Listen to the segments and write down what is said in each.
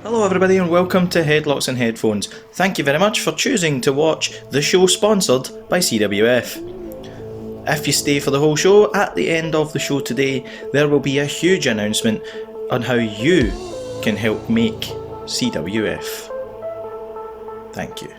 Hello, everybody, and welcome to Headlocks and Headphones. Thank you very much for choosing to watch the show sponsored by CWF. If you stay for the whole show, at the end of the show today, there will be a huge announcement on how you can help make CWF. Thank you.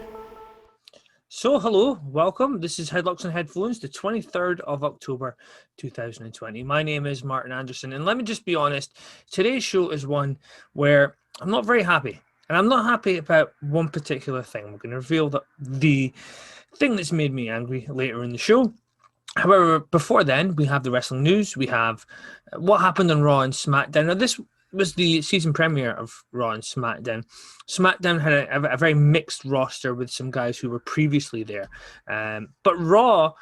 So, hello, welcome. This is Headlocks and Headphones, the 23rd of October 2020. My name is Martin Anderson, and let me just be honest, today's show is one where I'm not very happy. And I'm not happy about one particular thing. We're going to reveal the thing that's made me angry later in the show. However, before then, we have the wrestling news. We have what happened on Raw and SmackDown. Now, this was the season premiere of Raw and SmackDown. SmackDown had a very mixed roster with some guys who were previously there. But Raw,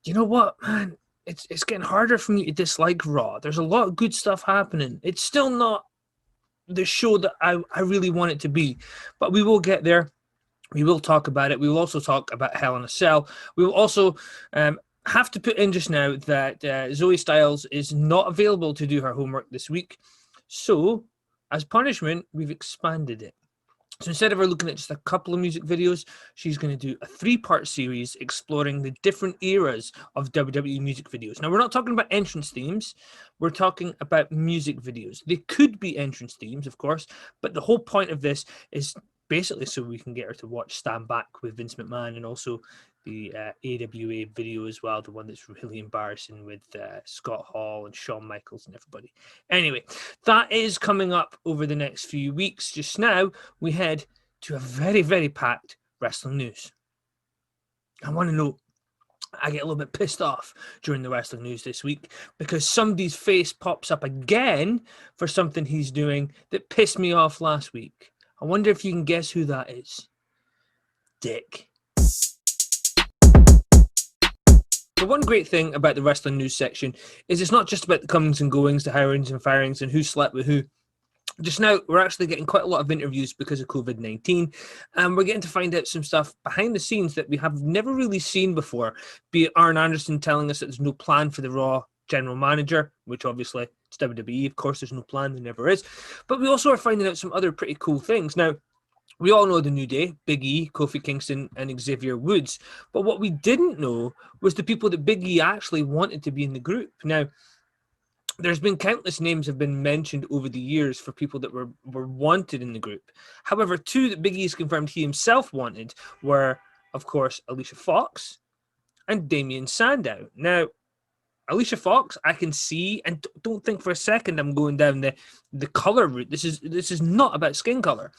you know what, man? It's getting harder for me to dislike Raw. There's a lot of good stuff happening. It's still not the show that I really want it to be. But we will get there. We will talk about it. We will also talk about Hell in a Cell. We will also have to put in just now that Zoe Styles is not available to do her homework this week. So, as punishment, we've expanded it. So instead of her looking at just a couple of music videos, she's going to do a 3-part series exploring the different eras of WWE music videos. Now, we're not talking about entrance themes. We're talking about music videos. They could be entrance themes, of course, but the whole point of this is basically so we can get her to watch Stand Back with Vince McMahon and also the AWA video as well, the one that's really embarrassing with Scott Hall and Shawn Michaels and everybody. Anyway, that is coming up over the next few weeks. Just now, we head to a very, very packed wrestling news. I want to know, I get a little bit pissed off during the wrestling news this week because somebody's face pops up again for something he's doing that pissed me off last week. I wonder if you can guess who that is. Dick. The one great thing about the wrestling news section is it's not just about the comings and goings, the hirings and firings, and who slept with who. Just now, we're actually getting quite a lot of interviews because of COVID-19, and we're getting to find out some stuff behind the scenes that we have never really seen before, be it Arn Anderson telling us that there's no plan for the Raw general manager, which obviously it's WWE, of course there's no plan, there never is, but we also are finding out some other pretty cool things. Now, we all know the New Day, Big E, Kofi Kingston, and Xavier Woods. But what we didn't know was the people that Big E actually wanted to be in the group. Now, there's been countless names have been mentioned over the years for people that were wanted in the group. However, 2 that Big E's confirmed he himself wanted were, of course, Alicia Fox and Damian Sandow. Now, Alicia Fox, I can see, and don't think for a second I'm going down the color route. This is not about skin color.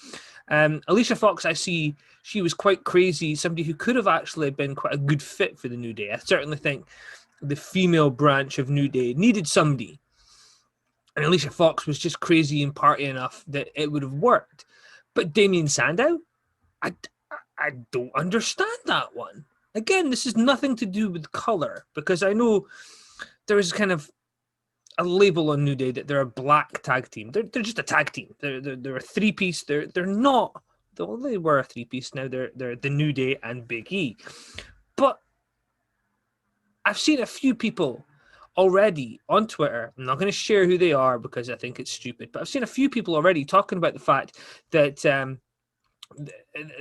Alicia Fox, I see, she was quite crazy, somebody who could have actually been quite a good fit for the New Day. I certainly think the female branch of New Day needed somebody. And Alicia Fox was just crazy and party enough that it would have worked. But Damian Sandow, I don't understand that one. Again, this is nothing to do with color, because I know there is kind of a label on New Day that they're a black tag team. They're just a tag team. They're a 3-piece. They're not. Though they were a 3-piece. Now they're the New Day and Big E. But I've seen a few people already on Twitter. I'm not going to share who they are because I think it's stupid. But I've seen a few people already talking about the fact that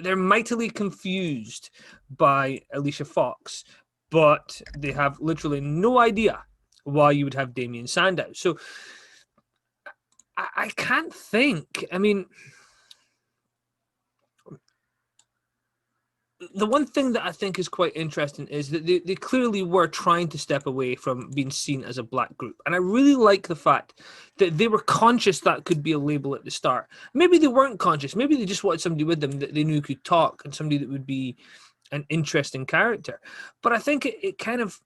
they're mightily confused by Alicia Fox, but they have literally no idea why you would have Damian Sandow. So I can't think. I mean, the one thing that I think is quite interesting is that they clearly were trying to step away from being seen as a black group. And I really like the fact that they were conscious that could be a label at the start. Maybe they weren't conscious. Maybe they just wanted somebody with them that they knew could talk and somebody that would be an interesting character. But I think it kind of,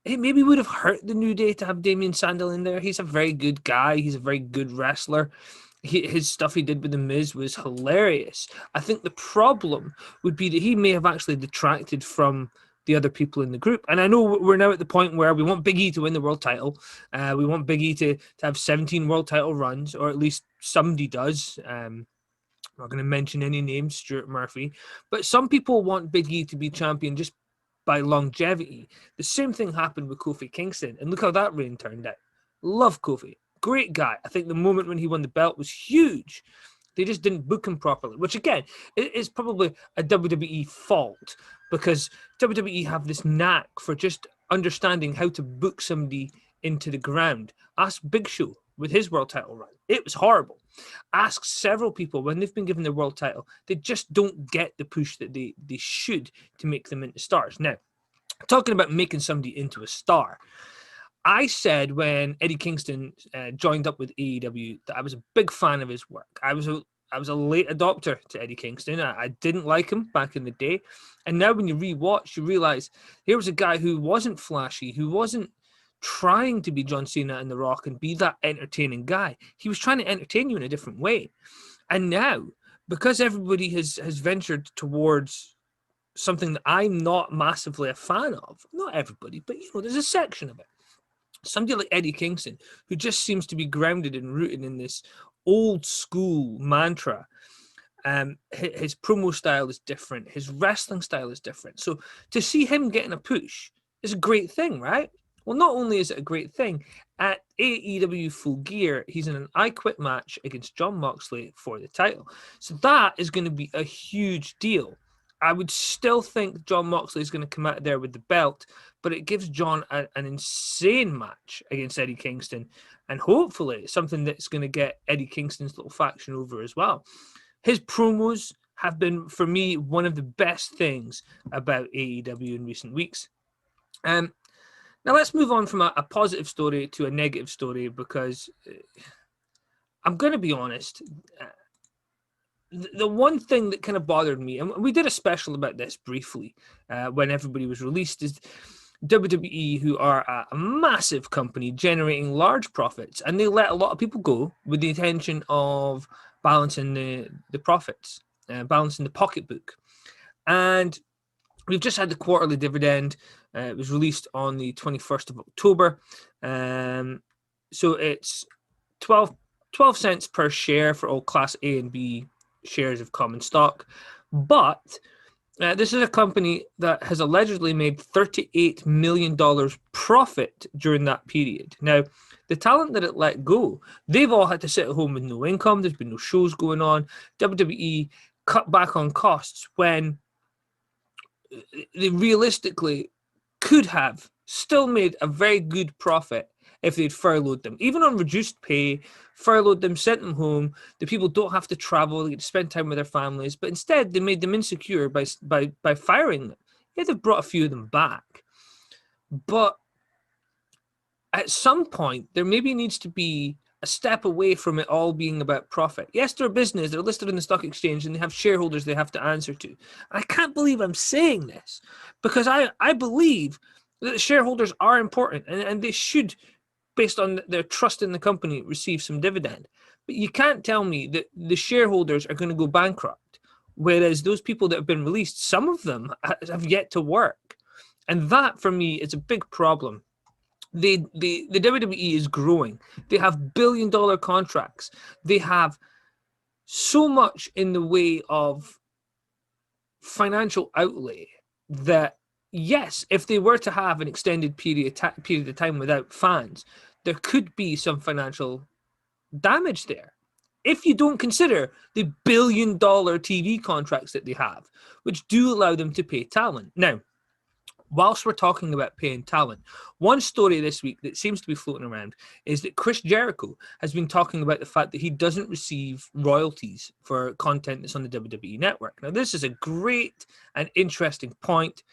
it maybe would have hurt the New Day to have Damian Sandow in there. He's a very good guy. He's a very good wrestler. His stuff he did with The Miz was hilarious. I think the problem would be that he may have actually detracted from the other people in the group. And I know we're now at the point where we want Big E to win the world title. We want Big E to have 17 world title runs, or at least somebody does. I'm not going to mention any names, Stuart Murphy. But some people want Big E to be champion just by longevity. The same thing happened with Kofi Kingston. And look how that reign turned out. Love Kofi. great guy. I think the moment when he won the belt was huge. They just didn't book him properly, which again is probably a WWE fault, because WWE have this knack for just understanding how to book somebody into the ground. Ask Big Show with his world title run. It was horrible. Ask several people when they've been given the world title. They just don't get the push that they should to make them into stars. Now, talking about making somebody into a star, I said when Eddie Kingston joined up with AEW that I was a big fan of his work. I was a late adopter to Eddie Kingston. I didn't like him back in the day. And now when you rewatch, you realize here was a guy who wasn't flashy, who wasn't trying to be John Cena and The Rock and be that entertaining guy. He was trying to entertain you in a different way. And now, because everybody has ventured towards something that I'm not massively a fan of, not everybody, but there's a section of it. Somebody like Eddie Kingston, who just seems to be grounded and rooted in this old school mantra. His promo style is different. His wrestling style is different. So to see him getting a push is a great thing, right? Well, not only is it a great thing, at AEW Full Gear, he's in an I Quit match against Jon Moxley for the title. So that is going to be a huge deal. I would still think Jon Moxley is going to come out there with the belt, but it gives John an insane match against Eddie Kingston, and hopefully something that's going to get Eddie Kingston's little faction over as well. His promos have been, for me, one of the best things about AEW in recent weeks. Now let's move on from a positive story to a negative story, because I'm going to be honest. The one thing that kind of bothered me, and we did a special about this briefly when everybody was released, is WWE, who are a massive company generating large profits, and they let a lot of people go with the intention of balancing the profits, balancing the pocketbook. And we've just had the quarterly dividend. It was released on the 21st of October. So it's 12 cents per share for all Class A and B shares of common stock. But this is a company that has allegedly made $38 million profit during that period. Now, the talent that it let go, they've all had to sit at home with no income. There's been no shows going on. WWE cut back on costs when they realistically could have still made a very good profit if they'd furloughed them, even on reduced pay, furloughed them, sent them home. The people don't have to travel, they get to spend time with their families, but instead they made them insecure by firing them. Yeah, they've brought a few of them back, but at some point there maybe needs to be a step away from it all being about profit. Yes, they're a business, they're listed in the stock exchange, and they have shareholders they have to answer to. And I can't believe I'm saying this, because I believe that shareholders are important, and they should, based on their trust in the company, receive some dividend. But you can't tell me that the shareholders are going to go bankrupt, whereas those people that have been released, some of them have yet to work. And that, for me, is a big problem. The WWE is growing. They have billion-dollar contracts. They have so much in the way of financial outlay that, yes, if they were to have an extended period of time without fans, there could be some financial damage there. If you don't consider the billion-dollar TV contracts that they have, which do allow them to pay talent. Now, whilst we're talking about paying talent, one story this week that seems to be floating around is that Chris Jericho has been talking about the fact that he doesn't receive royalties for content that's on the WWE network. Now, this is a great and interesting point.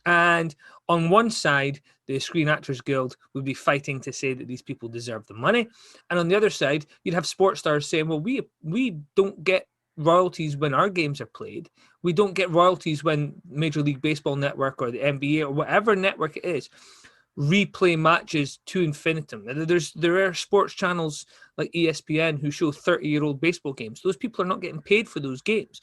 And on one side, the Screen Actors Guild would be fighting to say that these people deserve the money. And on the other side, you'd have sports stars saying, well, we don't get royalties when our games are played. We don't get royalties when Major League Baseball Network or the NBA or whatever network it is replay matches to infinitum. There are sports channels like ESPN who show 30-year-old baseball games. Those people are not getting paid for those games.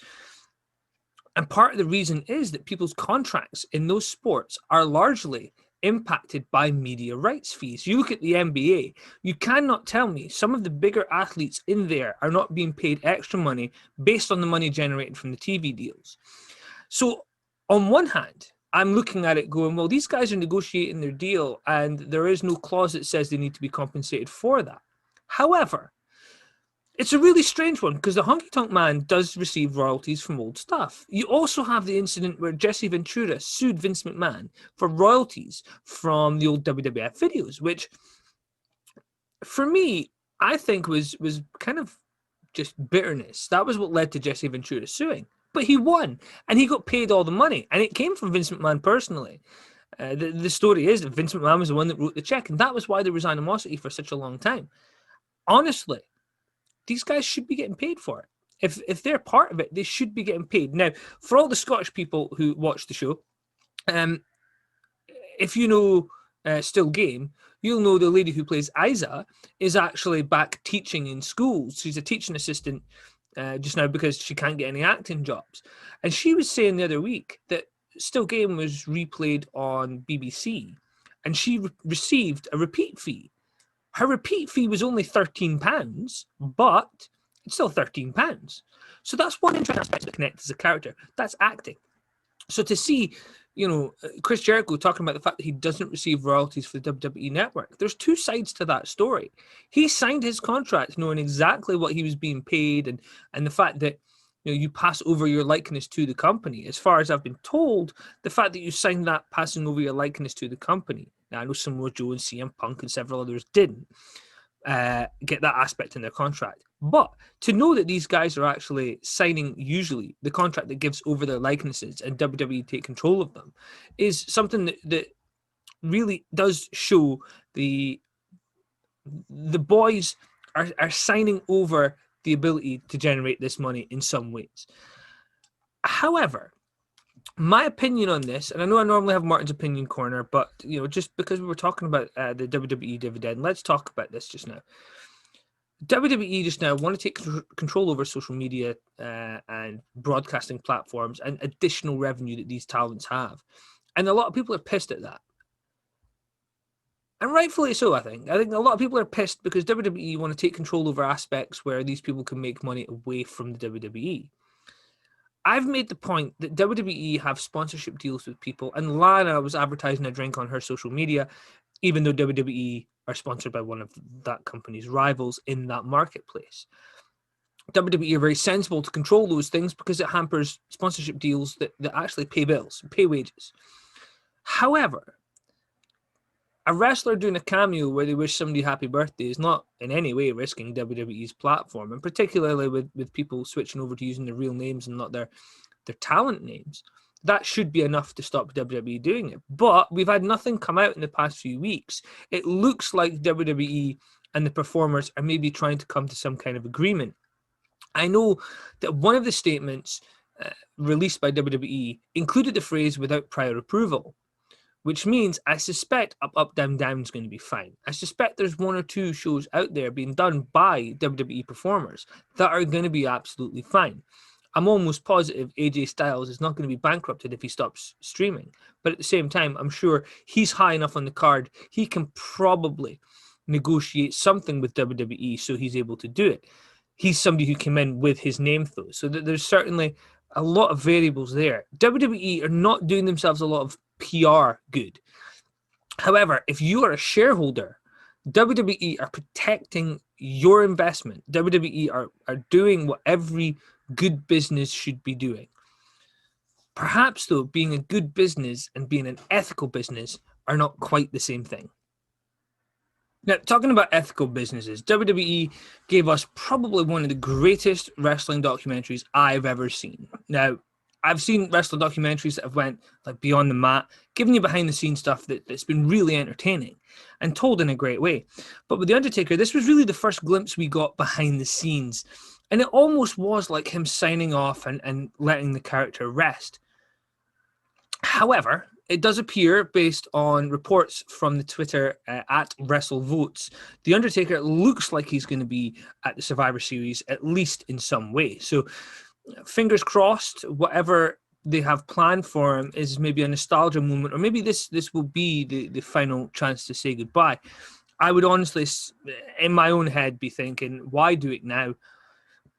And part of the reason is that people's contracts in those sports are largely impacted by media rights fees. You look at the NBA, you cannot tell me some of the bigger athletes in there are not being paid extra money based on the money generated from the TV deals. So on one hand, I'm looking at it going, well, these guys are negotiating their deal and there is no clause that says they need to be compensated for that. However, it's a really strange one because the Honky Tonk Man does receive royalties from old stuff. You also have the incident where Jesse Ventura sued Vince McMahon for royalties from the old WWF videos, which for me, I think was kind of just bitterness. That was what led to Jesse Ventura suing. But he won, and he got paid all the money, and it came from Vince McMahon personally. The story is that Vince McMahon was the one that wrote the check, and that was why there was animosity for such a long time. Honestly, these guys should be getting paid for it. If they're part of it, they should be getting paid. Now, for all the Scottish people who watch the show, if you know Still Game, you'll know the lady who plays Isa is actually back teaching in schools. She's a teaching assistant just now because she can't get any acting jobs. And she was saying the other week that Still Game was replayed on BBC and she received a repeat fee. Her repeat fee was only £13, but it's still £13. So that's one interesting aspect to connect as a character. That's acting. So to see, Chris Jericho talking about the fact that he doesn't receive royalties for the WWE Network, there's two sides to that story. He signed his contract knowing exactly what he was being paid, and the fact that you pass over your likeness to the company. As far as I've been told, the fact that you signed that passing over your likeness to the company. Now, I know Samoa Joe and CM Punk and several others didn't get that aspect in their contract. But to know that these guys are actually signing usually the contract that gives over their likenesses and WWE take control of them is something that really does show the boys are signing over the ability to generate this money in some ways. However, my opinion on this, and I know I normally have Martin's opinion corner, but just because we were talking about the WWE dividend, let's talk about this just now. WWE just now want to take control over social media and broadcasting platforms and additional revenue that these talents have. And a lot of people are pissed at that. And rightfully so, I think. I think a lot of people are pissed because WWE want to take control over aspects where these people can make money away from the WWE. I've made the point that WWE have sponsorship deals with people, and Lana was advertising a drink on her social media, even though WWE are sponsored by one of that company's rivals in that marketplace. WWE are very sensible to control those things because it hampers sponsorship deals that actually pay bills, pay wages. However, a wrestler doing a cameo where they wish somebody happy birthday is not in any way risking WWE's platform, and particularly with people switching over to using their real names and not their talent names. That should be enough to stop WWE doing it. But we've had nothing come out in the past few weeks. It looks like WWE and the performers are maybe trying to come to some kind of agreement. I know that one of the statements released by WWE included the phrase "without prior approval," which means I suspect Up, Down, Down is going to be fine. I suspect there's one or two shows out there being done by WWE performers that are going to be absolutely fine. I'm almost positive AJ Styles is not going to be bankrupted if he stops streaming. But at the same time, I'm sure he's high enough on the card, he can probably negotiate something with WWE so he's able to do it. He's somebody who came in with his name, though. So there's certainly a lot of variables there. WWE are not doing themselves a lot of PR good. However, if you are a shareholder, WWE are protecting your investment. WWE are doing what every good business should be doing. Perhaps, though, being a good business and being an ethical business are not quite the same thing. Now, talking about ethical businesses, WWE gave us probably one of the greatest wrestling documentaries I've ever seen. Now, I've seen wrestling documentaries that have went like beyond the mat, giving you behind the scenes stuff that's been really entertaining and told in a great way. But with The Undertaker, this was really the first glimpse we got behind the scenes. And it almost was like him signing off and letting the character rest. However, it does appear, based on reports from the Twitter at WrestleVotes, The Undertaker looks like he's going to be at the Survivor Series, at least in some way. So fingers crossed, whatever they have planned for him is maybe a nostalgia moment, or maybe this will be the final chance to say goodbye. I would honestly, in my own head, be thinking, why do it now?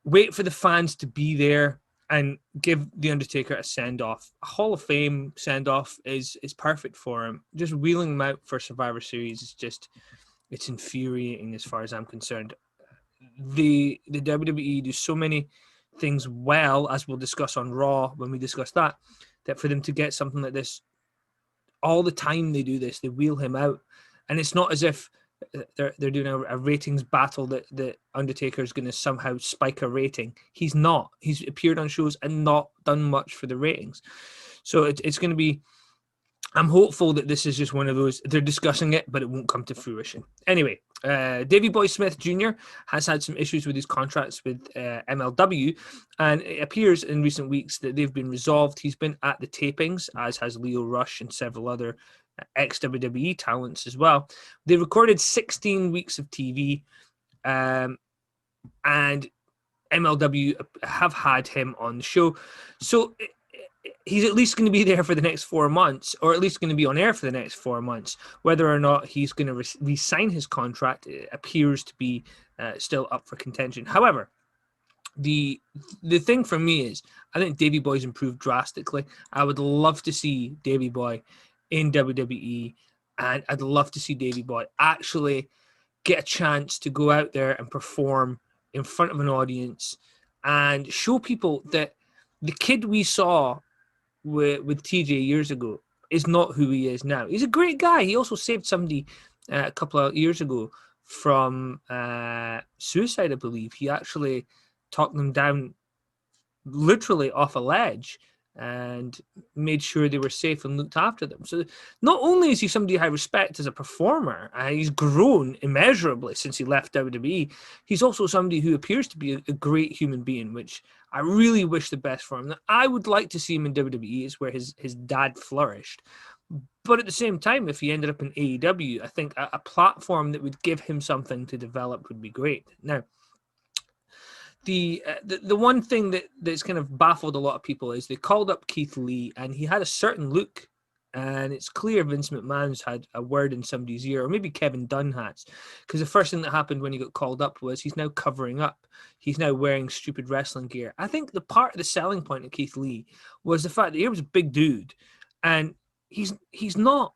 Wait for the fans to be there and give The Undertaker a send-off. A Hall of Fame send-off is perfect for him. Just wheeling him out for Survivor Series is just, it's infuriating as far as I'm concerned. the WWE do so many things well, as we'll discuss on Raw when we discuss that for them to get something like this, all the time they do this, they wheel him out, and it's not as if they're doing a ratings battle that Undertaker is going to somehow spike a rating. He's not. He's appeared on shows and not done much for the ratings. So it's going to be. I'm hopeful that this is just one of those, they're discussing it, but it won't come to fruition. Anyway, Davey Boy Smith Jr. has had some issues with his contracts with MLW, and it appears in recent weeks that they've been resolved. He's been at the tapings, as has Leo Rush and several other ex-WWE talents as well. They recorded 16 weeks of TV, and MLW have had him on the show. So he's at least going to be there for the next 4 months, or at least going to be on air for the next 4 months. Whether or not he's going to re-sign his contract, it appears to be still up for contention. However, the thing for me is, I think Davey Boy's improved drastically. I would love to see Davey Boy in WWE, and I'd love to see Davey Boy actually get a chance to go out there and perform in front of an audience and show people that the kid we saw with TJ years ago is not who he is now. He's a great guy. He also saved somebody a couple of years ago from suicide, I believe. He actually talked them down literally off a ledge and made sure they were safe and looked after them. So not only is he somebody I respect as a performer, he's grown immeasurably since he left WWE, he's also somebody who appears to be a great human being, which I really wish the best for him. Now, I would like to see him in WWE, is where his dad flourished. But at the same time, if he ended up in AEW, I think a platform that would give him something to develop would be great. Now, the one thing that's kind of baffled a lot of people is they called up Keith Lee, and he had a certain look, and it's clear Vince McMahon's had a word in somebody's ear, or maybe Kevin Dunn has, because the first thing that happened when he got called up was he's now covering up. He's now wearing stupid wrestling gear. I think the part of the selling point of Keith Lee was the fact that he was a big dude, and he's not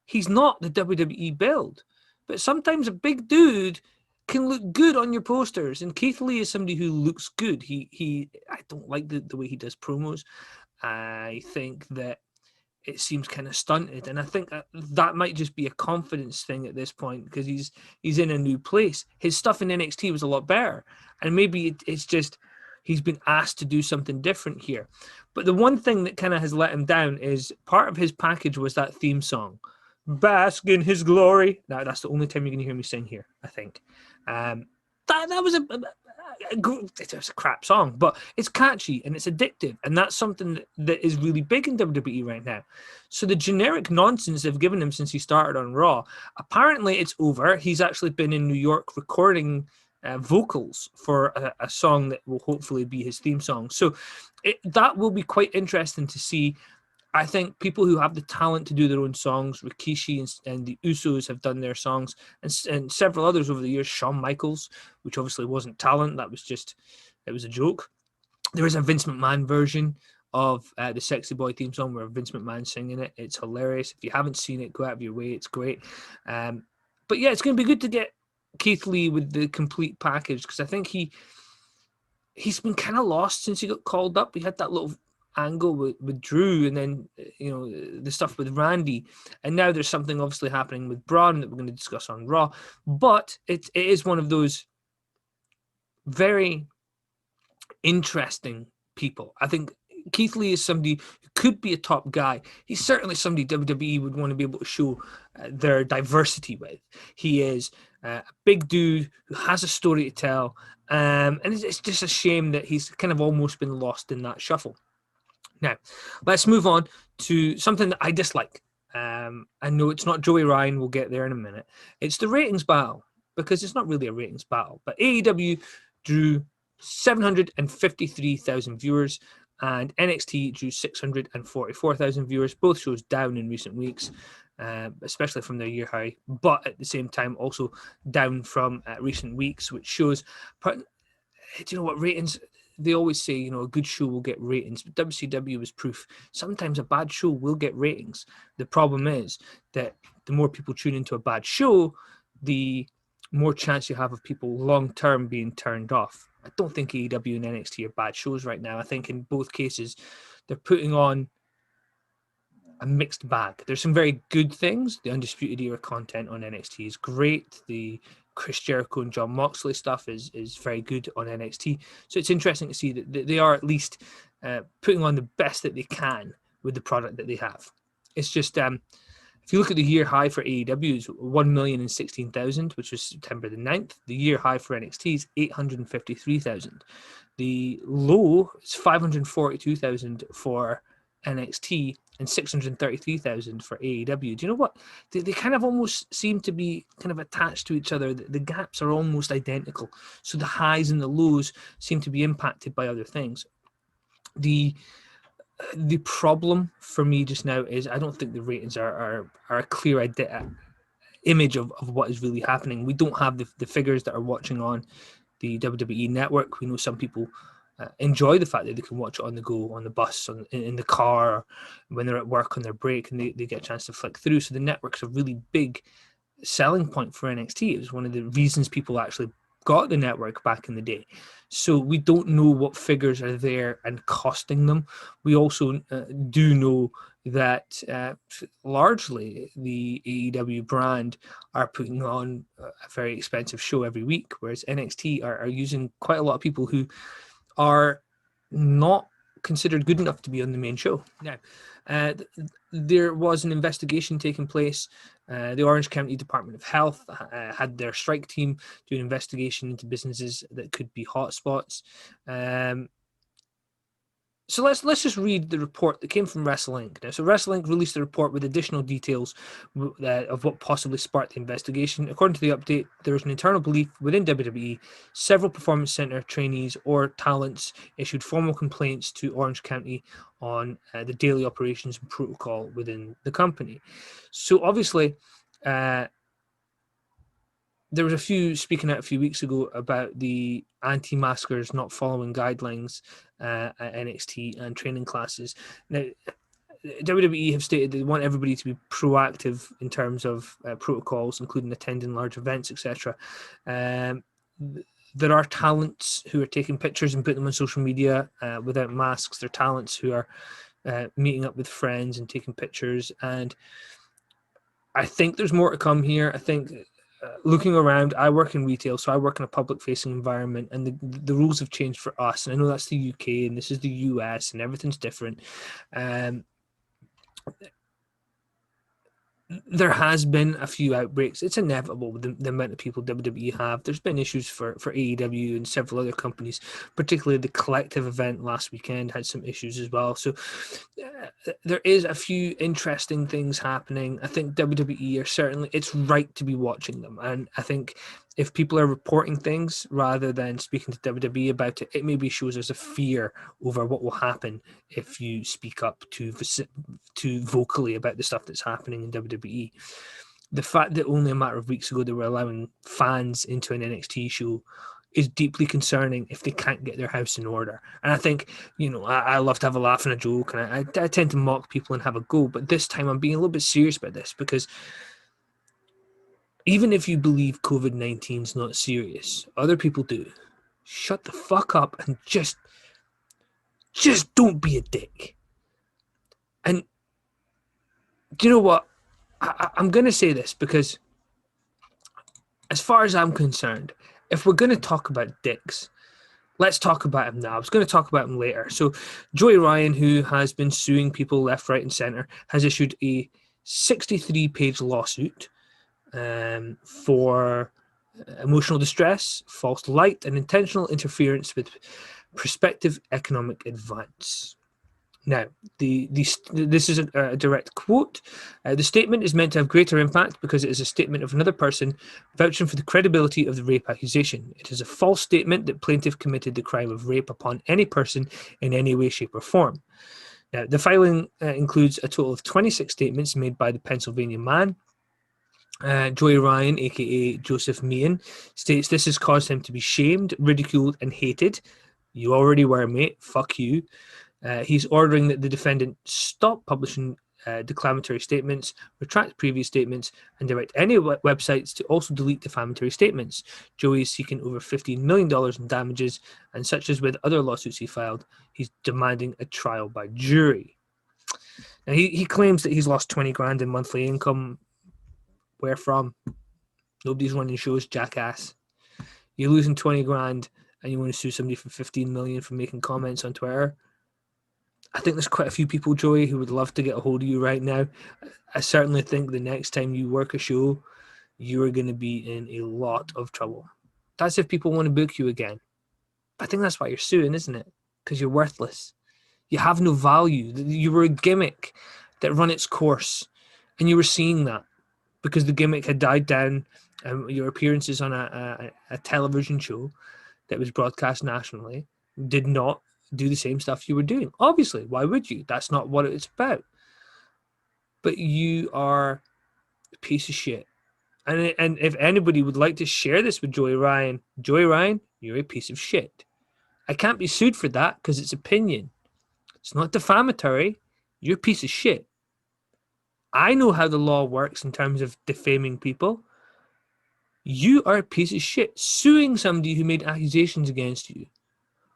the WWE build, but sometimes a big dude can look good on your posters, and Keith Lee is somebody who looks good. I don't like the way he does promos. I think that it seems kind of stunted, and I think that might just be a confidence thing at this point, because he's in a new place. His stuff in NXT was a lot better, and maybe it's just he's been asked to do something different here. But the one thing that kind of has let him down is part of his package was that theme song, "Bask in His Glory." That's the only time you're going to hear me sing here, I think. That was it was a crap song, but it's catchy and it's addictive, and that's something that is really big in WWE right now. So the generic nonsense they've given him since he started on Raw, apparently it's over. He's actually been in New York recording vocals for a song that will hopefully be his theme song. So that will be quite interesting to see. I think people who have the talent to do their own songs, Rikishi and the Usos have done their songs, and several others over the years, Shawn Michaels, which obviously wasn't talent, it was a joke. There is a Vince McMahon version of the Sexy Boy theme song where Vince McMahon's singing it. It's hilarious. If you haven't seen it, go out of your way. It's great. But yeah, it's going to be good to get Keith Lee with the complete package, because I think he's been kind of lost since he got called up. We had that little angle with Drew, and then the stuff with Randy, and now there's something obviously happening with Braun that we're going to discuss on Raw. But it is one of those very interesting people. I think Keith Lee is somebody who could be a top guy. He's certainly somebody WWE would want to be able to show their diversity with. He is a big dude who has a story to tell, and it's just a shame that he's kind of almost been lost in that shuffle. Now, let's move on to something that I dislike. I know it's not Joey Ryan. We'll get there in a minute. It's the ratings battle, because it's not really a ratings battle. But AEW drew 753,000 viewers, and NXT drew 644,000 viewers. Both shows down in recent weeks, especially from their year high, but at the same time also down from recent weeks, which shows. Do you know what ratings? They always say, a good show will get ratings, but WCW is proof. Sometimes a bad show will get ratings. The problem is that the more people tune into a bad show, the more chance you have of people long term being turned off. I don't think AEW and NXT are bad shows right now. I think in both cases they're putting on a mixed bag. There's some very good things. The Undisputed Era content on NXT is great. The Chris Jericho and John Moxley stuff is very good on NXT. So it's interesting to see that they are at least putting on the best that they can with the product that they have. It's just if you look at the year high for AEW is 1,016,000, which was September the 9th. The year high for NXT is 853,000. The low is 542,000 for NXT and 633,000 for AEW. Do you know what? They kind of almost seem to be kind of attached to each other. The gaps are almost identical. So the highs and the lows seem to be impacted by other things. The problem for me just now is I don't think the ratings are a clear image of what is really happening. We don't have the figures that are watching on the WWE network. We know some people enjoy the fact that they can watch it on the go, on the bus, in the car, when they're at work on their break, and they get a chance to flick through. So the network's a really big selling point for NXT. It was one of the reasons people actually got the network back in the day. So we don't know what figures are there and costing them. We also do know that largely the AEW brand are putting on a very expensive show every week, whereas NXT are using quite a lot of people who are not considered good enough to be on the main show. Now, there was an investigation taking place. The Orange County Department of Health had their strike team do an investigation into businesses that could be hotspots. So let's just read the report that came from WrestleInc. Now, so WrestleInc released a report with additional details of what possibly sparked the investigation. According to the update, there is an internal belief within WWE several Performance Center trainees or talents issued formal complaints to Orange County on the daily operations and protocol within the company. So obviously, there was a few speaking out a few weeks ago about the anti-maskers not following guidelines at NXT and training classes. Now, WWE have stated they want everybody to be proactive in terms of protocols, including attending large events, etc. There are talents who are taking pictures and putting them on social media without masks. There are talents who are meeting up with friends and taking pictures. And I think there's more to come here. I think looking around, I work in retail, so I work in a public-facing environment, and the rules have changed for us. And I know that's the UK, and this is the US, and everything's different. There has been a few outbreaks. It's inevitable with the amount of people WWE have. There's been issues for AEW and several other companies, particularly the Collective event last weekend had some issues as well. So there is a few interesting things happening. I think WWE are certainly, it's right to be watching them. And I think if people are reporting things rather than speaking to WWE about it, it maybe shows us a fear over what will happen if you speak up too vocally about the stuff that's happening in WWE. The fact that only a matter of weeks ago they were allowing fans into an NXT show is deeply concerning if they can't get their house in order. And I think, I love to have a laugh and a joke, and I tend to mock people and have a go, but this time I'm being a little bit serious about this, because even if you believe COVID-19 is not serious, other people do. Shut the fuck up and just don't be a dick. And do you know what? I'm going to say this because as far as I'm concerned, if we're going to talk about dicks, let's talk about him now. I was going to talk about him later. So Joey Ryan, who has been suing people left, right, and center, has issued a 63-page lawsuit for emotional distress, false light, and intentional interference with prospective economic advance. Now, this is a direct quote. The statement is meant to have greater impact because it is a statement of another person vouching for the credibility of the rape accusation. It is a false statement that plaintiff committed the crime of rape upon any person in any way, shape, or form. Now, the filing includes a total of 26 statements made by the Pennsylvania man. Joey Ryan, aka Joseph Meehan, states this has caused him to be shamed, ridiculed, and hated. You already were, mate. Fuck you. He's ordering that the defendant stop publishing declamatory statements, retract previous statements, and direct any websites to also delete defamatory statements. Joey is seeking over $15 million in damages, and such as with other lawsuits he filed, he's demanding a trial by jury. Now, he claims that he's lost 20 grand in monthly income. Where from? Nobody's running shows, jackass. You're losing 20 grand and you want to sue somebody for 15 million for making comments on Twitter. I think there's quite a few people, Joey, who would love to get a hold of you right now. I certainly think the next time you work a show, you are going to be in a lot of trouble. That's if people want to book you again. I think that's why you're suing, isn't it? Because you're worthless. You have no value. You were a gimmick that run its course, and you were seeing that because the gimmick had died down. Your appearances on a television show that was broadcast nationally did not do the same stuff you were doing. Obviously, why would you? That's not what it's about. But you are a piece of shit. And if anybody would like to share this with Joey Ryan, you're a piece of shit. I can't be sued for that because it's opinion. It's not defamatory. You're a piece of shit. I know how the law works in terms of defaming people. You are a piece of shit suing somebody who made accusations against you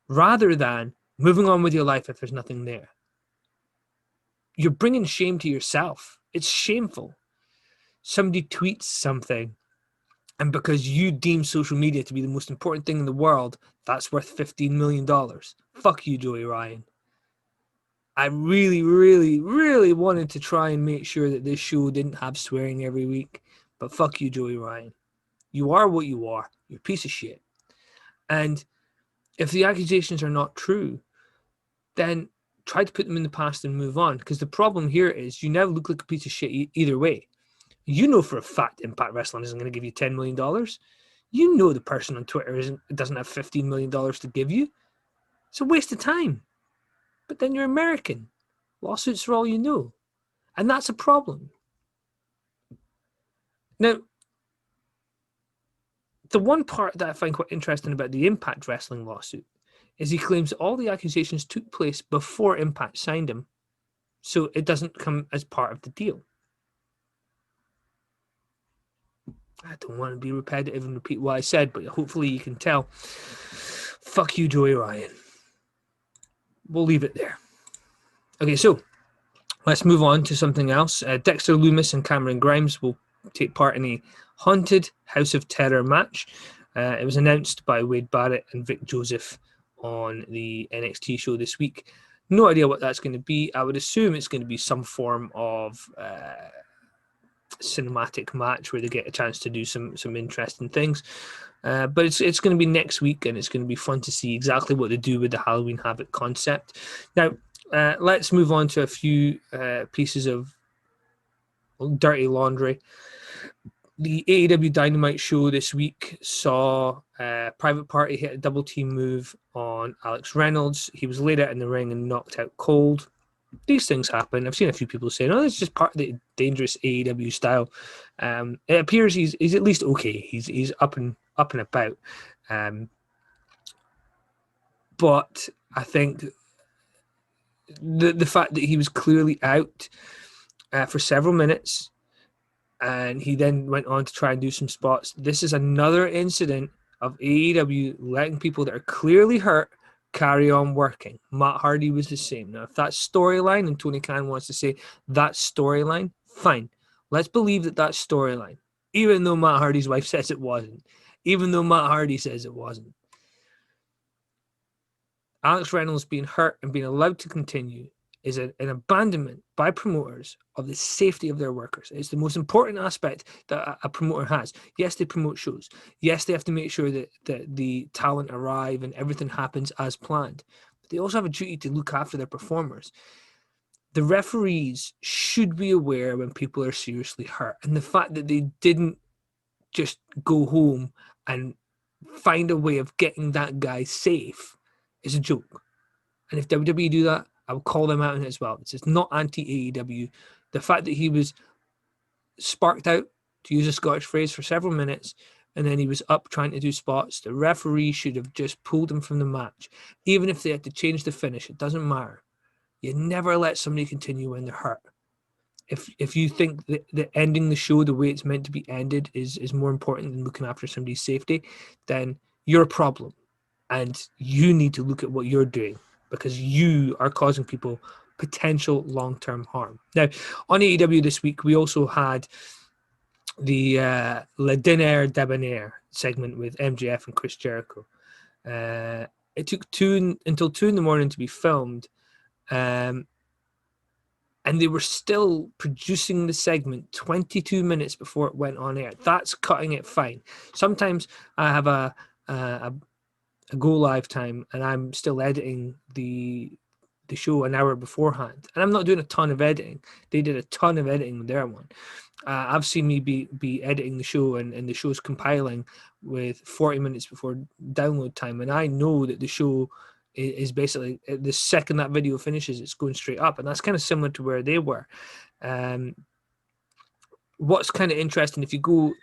rather than moving on with your life if there's nothing there. You're bringing shame to yourself. It's shameful. Somebody tweets something, and because you deem social media to be the most important thing in the world, that's worth $15 million. Fuck you, Joey Ryan. I really, really, really wanted to try and make sure that this show didn't have swearing every week, but fuck you, Joey Ryan. You are what you are. You're a piece of shit. And if the accusations are not true, then try to put them in the past and move on. Because the problem here is you now look like a piece of shit either way. You know for a fact Impact Wrestling isn't going to give you $10 million. You know the person on Twitter doesn't have $15 million to give you. It's a waste of time. But then you're American. Lawsuits are all you know. And that's a problem. Now, the one part that I find quite interesting about the Impact Wrestling lawsuit is he claims all the accusations took place before Impact signed him, so it doesn't come as part of the deal. I don't want to be repetitive and repeat what I said, but hopefully you can tell. Fuck you, Joey Ryan. We'll leave it there. Okay, so let's move on to something else. Dexter Lumis and Cameron Grimes will take part in a Haunted House of Terror match. It was announced by Wade Barrett and Vic Joseph on the NXT show this week. No idea what that's going to be. I would assume it's going to be some form of cinematic match where they get a chance to do some interesting things. But it's going to be next week, and it's going to be fun to see exactly what they do with the Halloween Havoc concept. Now, let's move on to a few pieces of dirty laundry. The AEW Dynamite show this week saw Private Party hit a double team move on Alex Reynolds. He was laid out in the ring and knocked out cold. These things happen. I've seen a few people saying, "Oh, it's just part of the dangerous AEW style." It appears he's at least okay. He's up and about. But I think the fact that he was clearly out for several minutes, and he then went on to try and do some spots. This is another incident of AEW letting people that are clearly hurt carry on working. Matt Hardy was the same. Now, if that's storyline, and Tony Khan wants to say that's storyline, fine. Let's believe that that's storyline, even though Matt Hardy's wife says it wasn't, even though Matt Hardy says it wasn't. Alex Reynolds being hurt and being allowed to continue is an abandonment by promoters of the safety of their workers. It's the most important aspect that a promoter has. Yes, they promote shows. Yes, they have to make sure that the talent arrive and everything happens as planned. But they also have a duty to look after their performers. The referees should be aware when people are seriously hurt. And the fact that they didn't just go home and find a way of getting that guy safe is a joke. And if WWE do that, I would call them out on it as well. It's just not anti-AEW. The fact that he was sparked out, to use a Scottish phrase, for several minutes, and then he was up trying to do spots, the referee should have just pulled him from the match. Even if they had to change the finish, it doesn't matter. You never let somebody continue when they're hurt. if you think that ending the show the way it's meant to be ended is more important than looking after somebody's safety, then you're a problem, and you need to look at what you're doing, because you are causing people potential long-term harm. Now, on AEW this week, we also had the Le Diner Debonair segment with MJF and Chris Jericho. It took until 2 in the morning to be filmed, and they were still producing the segment 22 minutes before it went on air. That's cutting it fine. Sometimes I have a go live time and I'm still editing the show an hour beforehand, and I'm not doing a ton of editing. They did a ton of editing with their one. I've seen me be editing the show, and the show's compiling with 40 minutes before download time, and I know that the show is basically, the second that video finishes, it's going straight up, and that's kind of similar to where they were. What's kind of interesting, if you go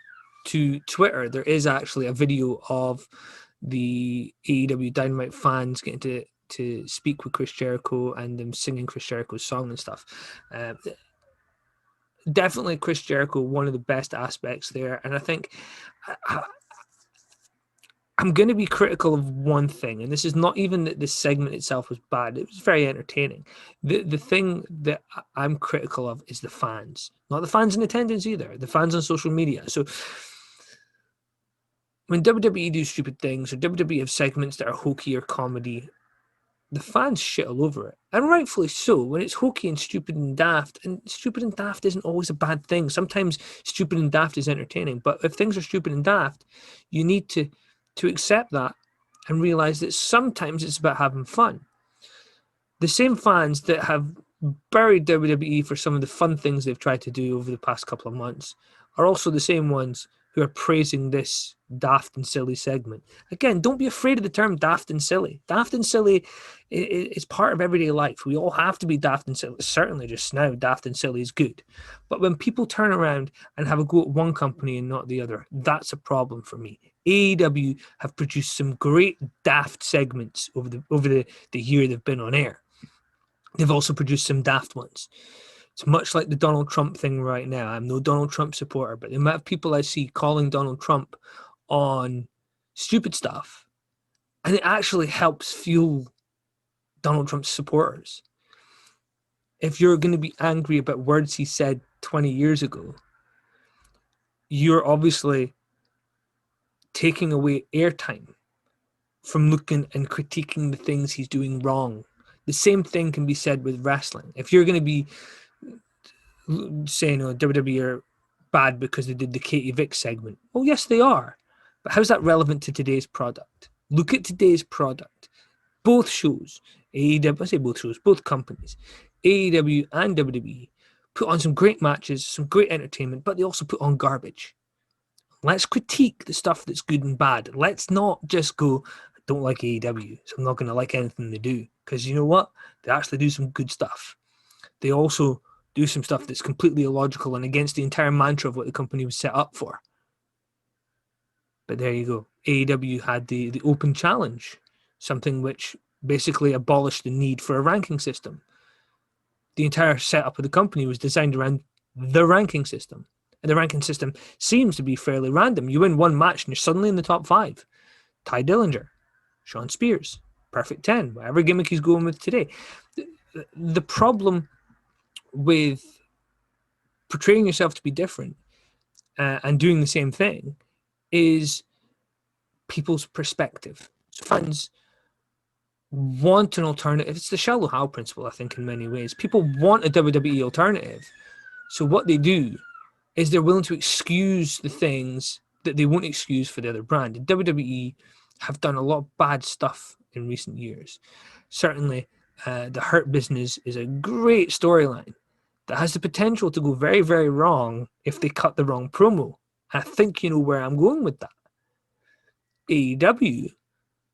to Twitter, there is actually a video of the AEW Dynamite fans getting to speak with Chris Jericho and them singing Chris Jericho's song and stuff. Definitely Chris Jericho, one of the best aspects there. And I think I'm going to be critical of one thing, and this is not even that this segment itself was bad. It was very entertaining. The thing that I'm critical of is the fans, not the fans in attendance either, the fans on social media. So when WWE do stupid things, or WWE have segments that are hokey or comedy, the fans shit all over it, and rightfully so. When it's hokey and stupid and daft isn't always a bad thing. Sometimes stupid and daft is entertaining, but if things are stupid and daft, you need to accept that and realize that sometimes it's about having fun. The same fans that have buried WWE for some of the fun things they've tried to do over the past couple of months are also the same ones who are praising this daft and silly segment. Again, don't be afraid of the term daft and silly. Daft and silly is part of everyday life. We all have to be daft and silly. Certainly just now, daft and silly is good. But when people turn around and have a go at one company and not the other, that's a problem for me. AEW have produced some great daft segments over the year they've been on air. They've also produced some daft ones. It's much like the Donald Trump thing right now. I'm no Donald Trump supporter, but the amount of people I see calling Donald Trump on stupid stuff, and it actually helps fuel Donald Trump's supporters. If you're going to be angry about words he said 20 years ago, you're obviously taking away airtime from looking and critiquing the things he's doing wrong. The same thing can be said with wrestling. If you're going to be saying, oh, WWE are bad because they did the Katie Vick segment. Well, yes, they are. But how's that relevant to today's product? Look at today's product. Both shows, AEW, I say both shows, both companies, AEW and WWE, put on some great matches, some great entertainment, but they also put on garbage. Let's critique the stuff that's good and bad. Let's not just go, I don't like AEW, so I'm not going to like anything they do. Because you know what? They actually do some good stuff. They also do some stuff that's completely illogical and against the entire mantra of what the company was set up for. But there you go. AEW had the open challenge, something which basically abolished the need for a ranking system. The entire setup of the company was designed around the ranking system. And the ranking system seems to be fairly random. You win one match and you're suddenly in the top 5. Ty Dillinger, Sean Spears, Perfect 10, whatever gimmick he's going with today. The problem with portraying yourself to be different and doing the same thing is people's perspective. So fans want an alternative. It's the Shallow Hal principle, I think, in many ways. People want a WWE alternative. So what they do is they're willing to excuse the things that they won't excuse for the other brand. And WWE have done a lot of bad stuff in recent years. Certainly, the Hurt Business is a great storyline that has the potential to go very, very wrong if they cut the wrong promo. I think you know where I'm going with that. AEW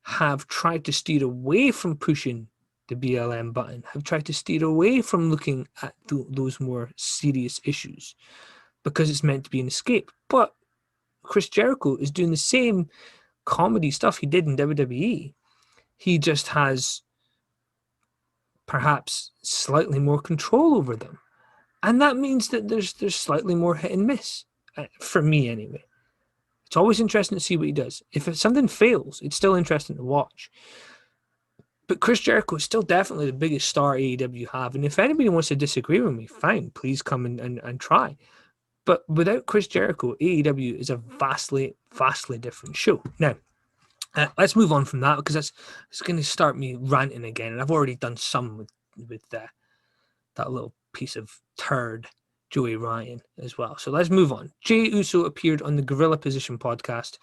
have tried to steer away from pushing the BLM button, have tried to steer away from looking at those more serious issues because it's meant to be an escape. But Chris Jericho is doing the same comedy stuff he did in WWE. He just has perhaps slightly more control over them. And that means that there's slightly more hit and miss, for me anyway. It's always interesting to see what he does. If something fails, it's still interesting to watch. But Chris Jericho is still definitely the biggest star AEW have. And if anybody wants to disagree with me, fine, please come and try. But without Chris Jericho, AEW is a vastly, vastly different show. Now, let's move on from that, because it's going to start me ranting again. And I've already done some with that little piece of turd, Joey Ryan, as well. So let's move on. Jey Uso appeared on the Gorilla Position podcast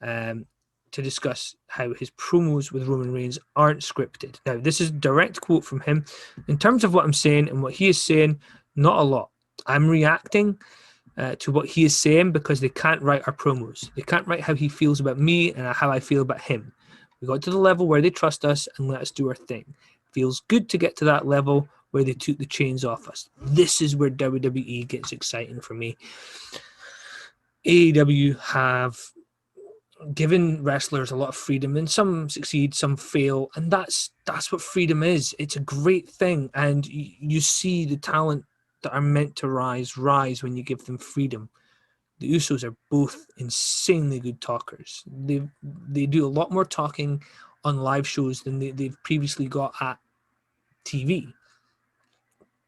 to discuss how his promos with Roman Reigns aren't scripted. Now, this is a direct quote from him. In terms of what I'm saying and what he is saying, not a lot. I'm reacting to what he is saying because they can't write our promos. They can't write how he feels about me and how I feel about him. We got to the level where they trust us and let us do our thing. Feels good to get to that level where they took the chains off us. This is where WWE gets exciting for me. AEW have given wrestlers a lot of freedom, and some succeed, some fail, and that's what freedom is. It's a great thing, and you see the talent that are meant to rise when you give them freedom. The Usos are both insanely good talkers. They do a lot more talking on live shows than they've previously got at TV.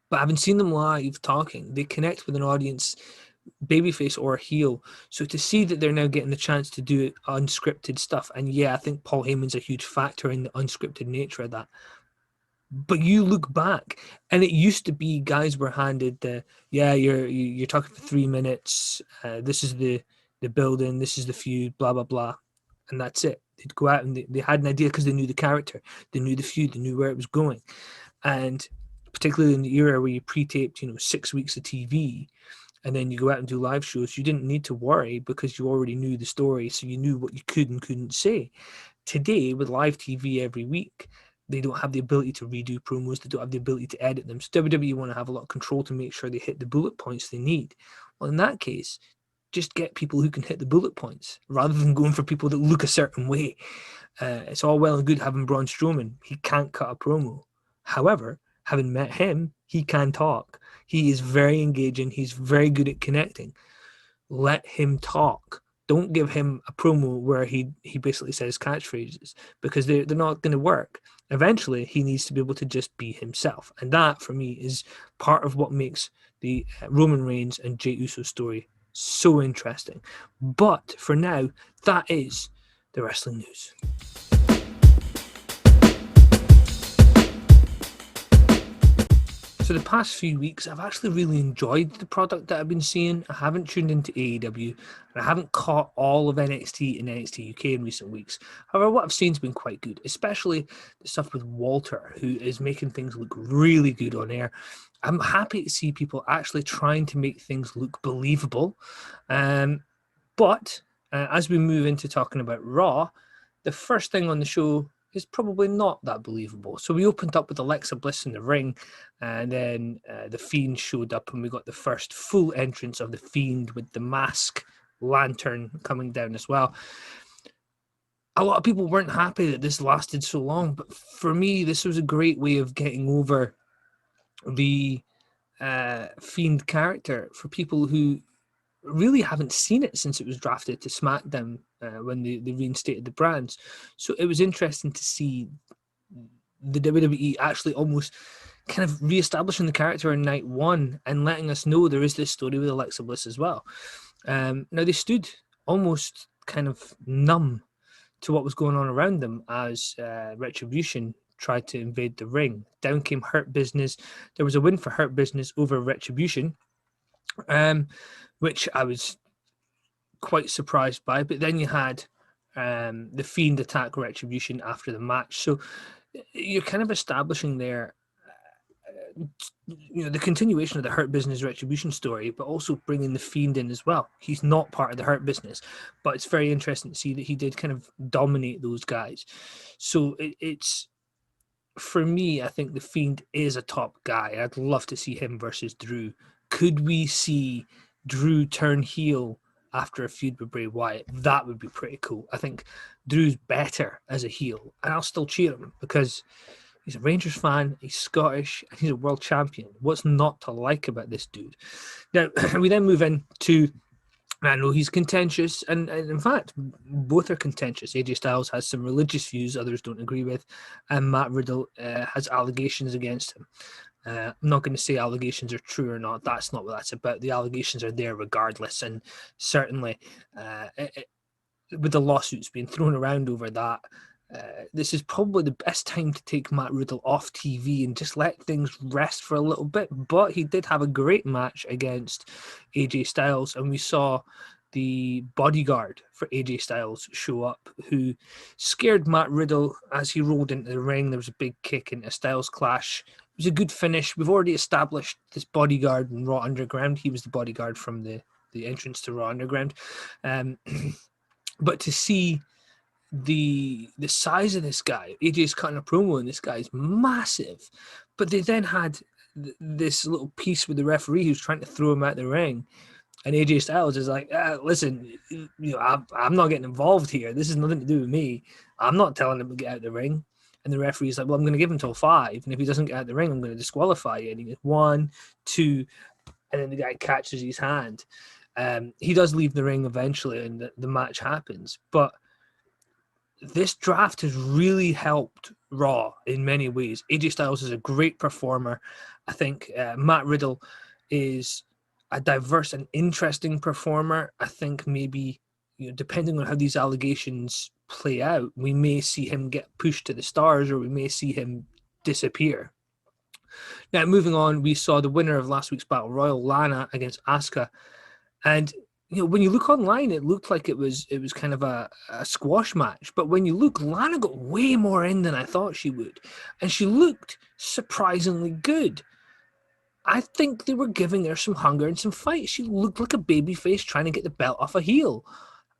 But having seen them live talking, they connect with an audience, babyface or heel. So to see that they're now getting the chance to do unscripted stuff, and yeah, I think Paul Heyman's a huge factor in the unscripted nature of that. But you look back, and it used to be guys were handed the, yeah, you're talking for 3 minutes. This is the building, this is the feud, blah blah blah, and that's it. They'd go out and they had an idea because they knew the character, they knew the feud, they knew where it was going, and particularly in the era where you pre-taped, 6 weeks of TV, and then you go out and do live shows, you didn't need to worry because you already knew the story, so you knew what you could and couldn't say. Today, with live TV every week, they don't have the ability to redo promos. They don't have the ability to edit them. So WWE want to have a lot of control to make sure they hit the bullet points they need. Well, in that case, just get people who can hit the bullet points rather than going for people that look a certain way. It's all well and good having Braun Strowman. He can't cut a promo. However, having met him, he can talk. He is very engaging. He's very good at connecting. Let him talk. Don't give him a promo where he basically says catchphrases, because they're not going to work. Eventually, he needs to be able to just be himself. And that, for me, is part of what makes the Roman Reigns and Jey Uso story so interesting. But for now, that is the wrestling news. So the past few weeks, I've actually really enjoyed the product that I've been seeing. I haven't tuned into AEW, and I haven't caught all of NXT and NXT UK in recent weeks. However, what I've seen has been quite good, especially the stuff with Walter, who is making things look really good on air. I'm happy to see people actually trying to make things look believable. But as we move into talking about Raw, the first thing on the show is probably not that believable. So we opened up with Alexa Bliss in the ring, and then the Fiend showed up, and we got the first full entrance of the Fiend with the mask lantern coming down as well. A lot of people weren't happy that this lasted so long, but for me, this was a great way of getting over the Fiend character for people who really haven't seen it since it was drafted to SmackDown when they reinstated the brands. So it was interesting to see the WWE actually almost kind of re-establishing the character in night one and letting us know there is this story with Alexa Bliss as well. Now, they stood almost kind of numb to what was going on around them as Retribution tried to invade the ring. Down came Hurt Business. There was a win for Hurt Business over Retribution, which I was quite surprised by. But then you had the Fiend attack Retribution after the match. So you're kind of establishing there, the continuation of the Hurt Business Retribution story, but also bringing the Fiend in as well. He's not part of the Hurt Business, but it's very interesting to see that he did kind of dominate those guys. So it's, for me, I think the Fiend is a top guy. I'd love to see him versus Drew. Could we see Drew turn heel after a feud with Bray Wyatt? That would be pretty cool. I think Drew's better as a heel, and I'll still cheer him because He's a Rangers fan, he's Scottish, and he's a world champion. What's not to like about this dude? Now, we then move into, I know he's contentious, and in fact, both are contentious. AJ Styles has some religious views others don't agree with, and Matt Riddle has allegations against him. I'm not going to say allegations are true or not. That's not what that's about. The allegations are there regardless, and certainly with the lawsuits being thrown around over that, this is probably the best time to take Matt Riddle off TV and just let things rest for a little bit. But he did have a great match against AJ Styles, and we saw the bodyguard for AJ Styles show up, who scared Matt Riddle as he rolled into the ring. There was a big kick into a Styles clash. It was a good finish. We've already established this bodyguard in Raw Underground. He was the bodyguard from the entrance to Raw Underground. But to see the size of this guy, AJ's cutting a promo, and this guy's massive. But they then had this little piece with the referee who's trying to throw him out the ring, and AJ Styles is like, "Listen, I'm not getting involved here. This has nothing to do with me. I'm not telling him to get out the ring." And the referee's like, "Well, I'm going to give him till 5, and if he doesn't get out the ring, I'm going to disqualify you." And he goes 1, 2, and then the guy catches his hand. He does leave the ring eventually, and the match happens, but this draft has really helped Raw in many ways. AJ Styles is a great performer. I think Matt Riddle is a diverse and interesting performer. I think maybe, depending on how these allegations play out, we may see him get pushed to the stars, or we may see him disappear. Now, moving on, we saw the winner of last week's Battle Royal, Lana, against Asuka. And when you look online, it looked like it was kind of a squash match. But when you look, Lana got way more in than I thought she would. And she looked surprisingly good. I think they were giving her some hunger and some fight. She looked like a babyface trying to get the belt off a heel.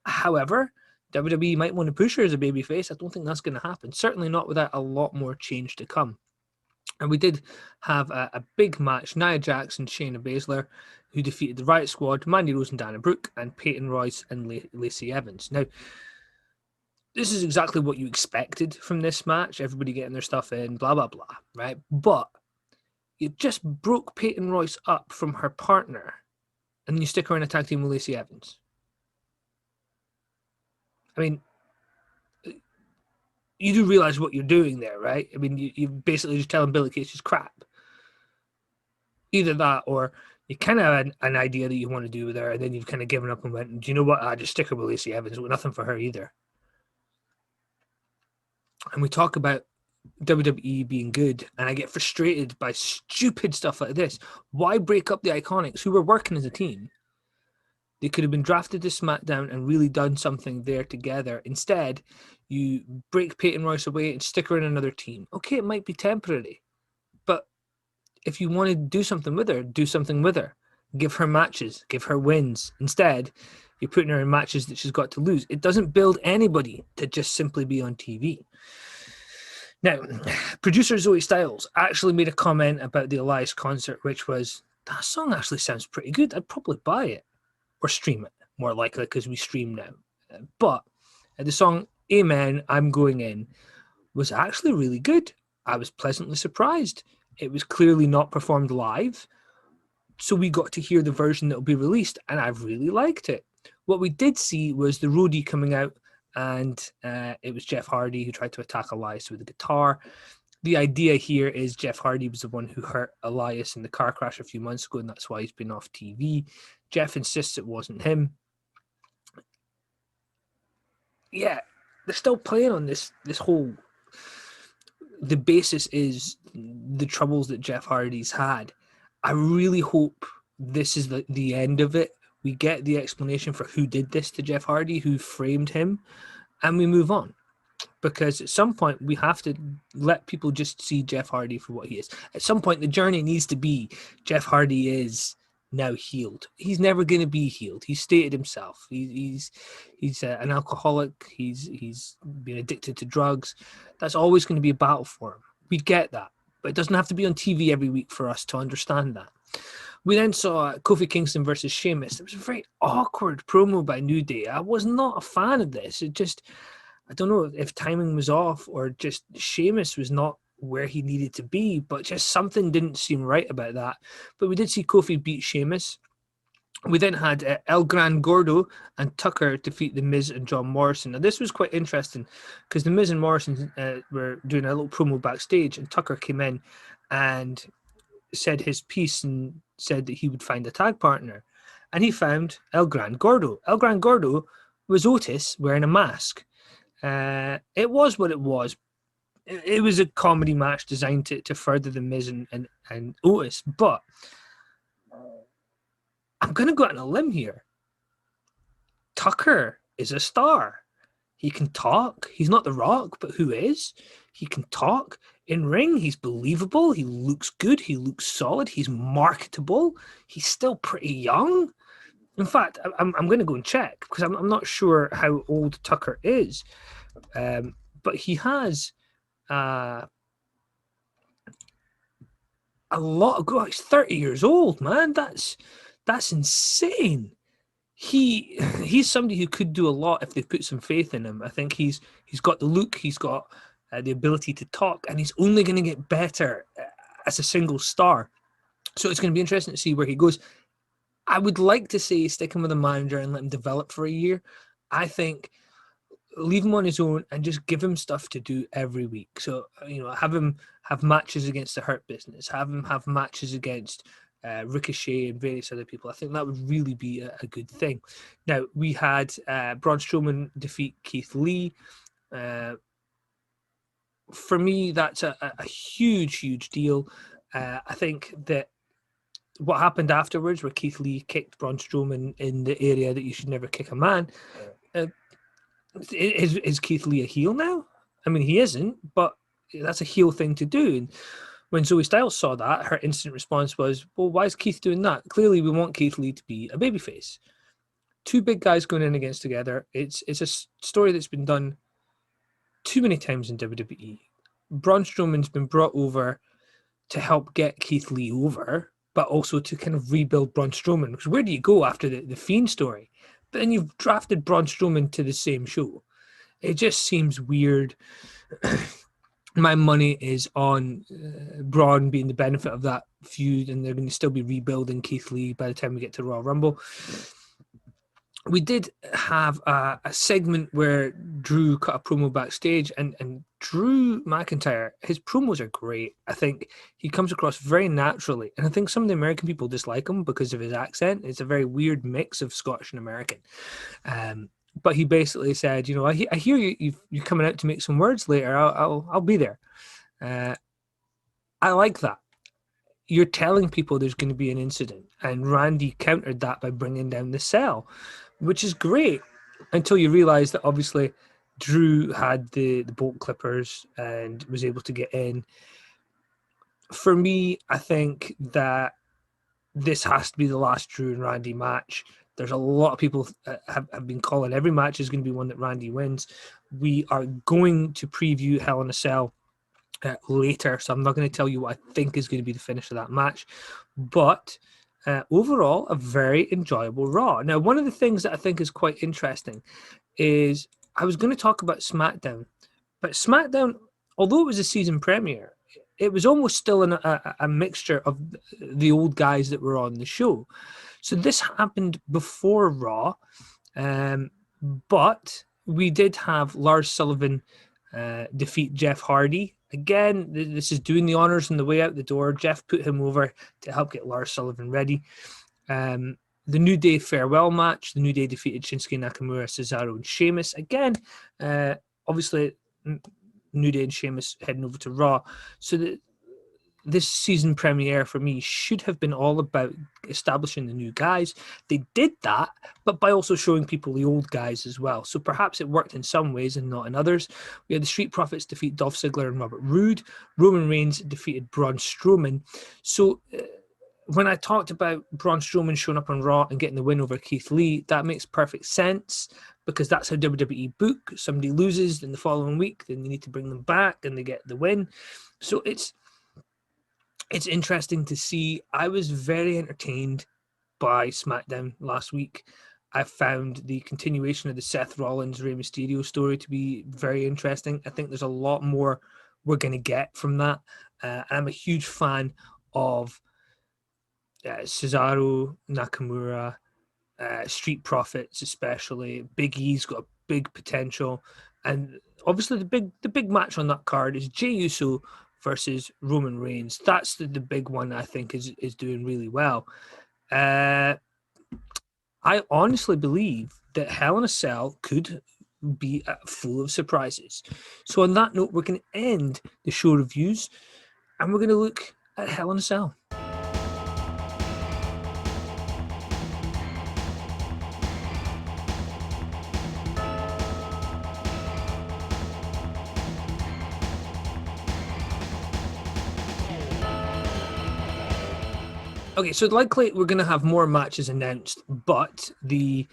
However, WWE might want to push her as a babyface. I don't think that's going to happen. Certainly not without a lot more change to come. And we did have a big match. Nia Jax and Shayna Baszler, who defeated the Riot Squad, Mandy Rose and Dana Brooke, and Peyton Royce and Lacey Evans. Now, this is exactly what you expected from this match. Everybody getting their stuff in, blah, blah, blah, right? But you just broke Peyton Royce up from her partner, and you stick her in a tag team with Lacey Evans. I mean, you do realize what you're doing there, right? I mean, you basically just telling Billie Kay she's crap. Either that, or you kind of had an idea that you want to do with her, and then you've kind of given up and went, do you know what? I just stick her with Lacey Evans. With nothing for her either. And we talk about WWE being good, and I get frustrated by stupid stuff like this. Why break up the Iconics who were working as a team? They could have been drafted to SmackDown and really done something there together. Instead, you break Peyton Royce away and stick her in another team. Okay, it might be temporary, but if you want to do something with her, do something with her. Give her matches, give her wins. Instead, you're putting her in matches that she's got to lose. It doesn't build anybody to just simply be on TV. Now, producer Zoe Styles actually made a comment about the Elias concert, which was, that song actually sounds pretty good. I'd probably buy it. Or stream it, more likely, because we stream now. But the song Amen, I'm Going In was actually really good. I was pleasantly surprised. It was clearly not performed live, so we got to hear the version that will be released, and I really liked it. What we did see was the roadie coming out, and it was Jeff Hardy who tried to attack Elias with a guitar. The idea here is Jeff Hardy was the one who hurt Elias in the car crash a few months ago, and that's why he's been off TV. Jeff insists it wasn't him. Yeah, they're still playing on this whole... The basis is the troubles that Jeff Hardy's had. I really hope this is the end of it. We get the explanation for who did this to Jeff Hardy, who framed him, and we move on. Because at some point, we have to let people just see Jeff Hardy for what he is. At some point, the journey needs to be Jeff Hardy is now healed. He's never going to be healed. He's stated himself. He's an alcoholic. He's been addicted to drugs. That's always going to be a battle for him. We get that. But it doesn't have to be on TV every week for us to understand that. We then saw Kofi Kingston versus Sheamus. It was a very awkward promo by New Day. I was not a fan of this. It just... I don't know if timing was off or just Sheamus was not where he needed to be, but just something didn't seem right about that. But we did see Kofi beat Sheamus. We then had El Gran Gordo and Tucker defeat The Miz and John Morrison. Now, this was quite interesting because The Miz and Morrison were doing a little promo backstage, and Tucker came in and said his piece and said that he would find a tag partner. And he found El Gran Gordo. El Gran Gordo was Otis wearing a mask. It was what it was. It was a comedy match designed to further The Miz and Otis, but I'm going to go out on a limb here. Tucker is a star. He can talk. He's not The Rock, but who is? He can talk. In ring, he's believable. He looks good. He looks solid. He's marketable. He's still pretty young. In fact, I'm going to go and check because I'm not sure how old Tucker is. But he has a lot of growth. He's 30 years old, man. That's insane. He's somebody who could do a lot if they put some faith in him. I think he's got the look, he's got the ability to talk, and he's only going to get better as a single star. So it's going to be interesting to see where he goes. I would like to say stick him with a manager and let him develop for a year. I think leave him on his own and just give him stuff to do every week. So, have him have matches against the Hurt Business, have him have matches against Ricochet and various other people. I think that would really be a good thing. Now, we had Braun Strowman defeat Keith Lee. For me, that's a huge, huge deal. I think that what happened afterwards, where Keith Lee kicked Braun Strowman in the area that you should never kick a man, is Keith Lee a heel now? I mean, he isn't, but that's a heel thing to do. And when Zoe Styles saw that, her instant response was, well, why is Keith doing that? Clearly, we want Keith Lee to be a babyface. Two big guys going in against together. It's a story that's been done too many times in WWE. Braun Strowman's been brought over to help get Keith Lee over, but also to kind of rebuild Braun Strowman. Because where do you go after the Fiend story? But then you've drafted Braun Strowman to the same show. It just seems weird. My money is on Braun being the benefit of that feud, and they're going to still be rebuilding Keith Lee by the time we get to Royal Rumble. We did have a segment where Drew cut a promo backstage, and Drew McIntyre, his promos are great. I think he comes across very naturally, and I think some of the American people dislike him because of his accent. It's a very weird mix of Scottish and American. But he basically said, I hear you're coming out to make some words later. I'll be there. I like that. You're telling people there's going to be an incident, and Randy countered that by bringing down the cell, which is great until you realize that obviously Drew had the bolt clippers and was able to get in. For me, I think that this has to be the last Drew and Randy match. There's a lot of people have been calling every match is going to be one that Randy wins. We are going to preview Hell in a Cell later, so I'm not going to tell you what I think is going to be the finish of that match. But overall, a very enjoyable Raw. Now, one of the things that I think is quite interesting is I was going to talk about SmackDown, but SmackDown, although it was a season premiere, it was almost still a mixture of the old guys that were on the show. So this happened before Raw, but we did have Lars Sullivan defeat Jeff Hardy. Again, this is doing the honors on the way out the door. Jeff put him over to help get Lars Sullivan ready. The New Day farewell match. The New Day defeated Shinsuke Nakamura, Cesaro, and Sheamus. Again, obviously, New Day and Sheamus heading over to Raw. So this season premiere for me should have been all about establishing the new guys. They did that, but by also showing people the old guys as well. So perhaps it worked in some ways and not in others. We had the Street Profits defeat Dolph Ziggler and Robert Roode. Roman Reigns defeated Braun Strowman. So when I talked about Braun Strowman showing up on Raw and getting the win over Keith Lee, that makes perfect sense because that's how WWE book. Somebody loses in the following week, then they need to bring them back and they get the win. So it's interesting to see. I was very entertained by SmackDown last week. I found the continuation of the Seth Rollins Rey Mysterio story to be very interesting. I think there's a lot more we're going to get from that. And I'm a huge fan of Cesaro, Nakamura, Street Profits, especially. Big E's got a big potential, and obviously the big match on that card is Jey Uso versus Roman Reigns. That's the big one I think is doing really well. I honestly believe that Hell in a Cell could be full of surprises. So on that note, we're going to end the show reviews, and we're going to look at Hell in a Cell. Okay, so likely we're going to have more matches announced, but the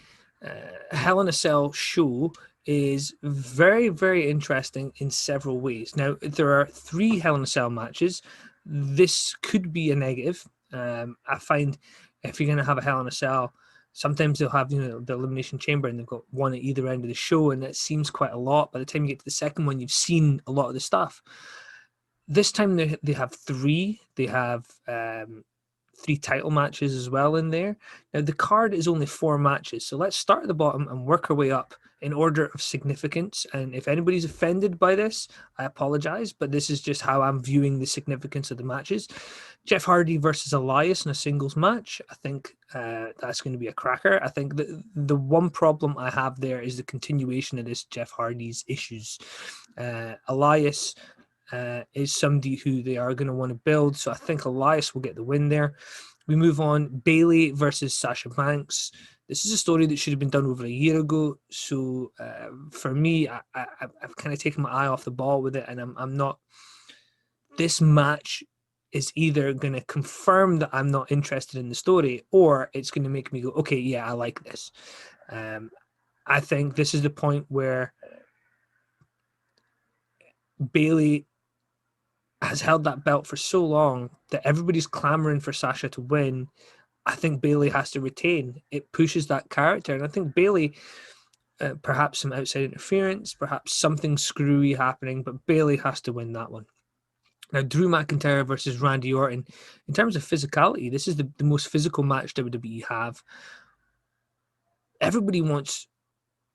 Hell in a Cell show is very, very interesting in several ways. Now, there are 3 Hell in a Cell matches. This could be a negative. I find if you're going to have a Hell in a Cell, sometimes they'll have, the Elimination Chamber, and they've got one at either end of the show, and that seems quite a lot. By the time you get to the second one, you've seen a lot of the stuff. This time they have 3. They have 3 title matches as well in there. Now, the card is only 4 matches, so let's start at the bottom and work our way up in order of significance. And if anybody's offended by this, I apologize, but this is just how I'm viewing the significance of the matches. Jeff Hardy versus Elias in a singles match. I think that's going to be a cracker. I think the one problem I have there is the continuation of this Jeff Hardy's issues. Elias is somebody who they are going to want to build. So I think Elias will get the win there. We move on. Bayley versus Sasha Banks. This is a story that should have been done over a year ago. So for me, I've kind of taken my eye off the ball with it, and I'm not. This match is either going to confirm that I'm not interested in the story, or it's going to make me go, okay, yeah, I like this. I think this is the point where Bayley has held that belt for so long that everybody's clamoring for Sasha to win. I think Bayley has to retain. It pushes that character, and I think Bayley, perhaps some outside interference, perhaps something screwy happening, but Bayley has to win that one. Now, Drew McIntyre versus Randy Orton. In terms of physicality, this is the most physical match WWE have. Everybody wants